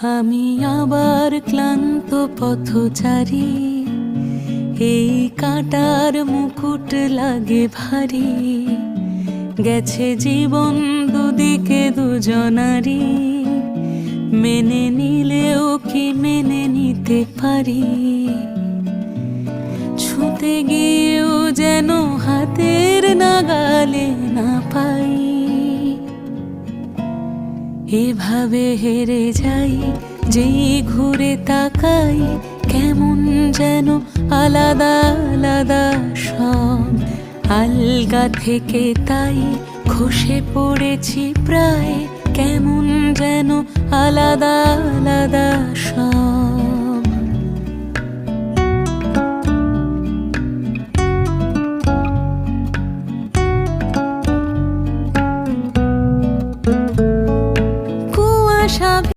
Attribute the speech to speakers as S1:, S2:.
S1: আমি আবার ক্লান্ত পথচারী, এই কাঁটার মুকুট লাগে ভারী। গেছে জীবন দুদিকে দুজনারই, মেনে নিলেও কি মেনে নিতে পারি? ছুঁতে গিয়েও যেন হাতের নাগালে না পাই। এভাবে হেরে যাই, যেই ঘুরে তাকাই, কেমন যেন আলাদা আলাদা সব। আলগা থেকে তাই খসে পড়েছি প্রায়, কেমন যেন আলাদা আলাদা সব।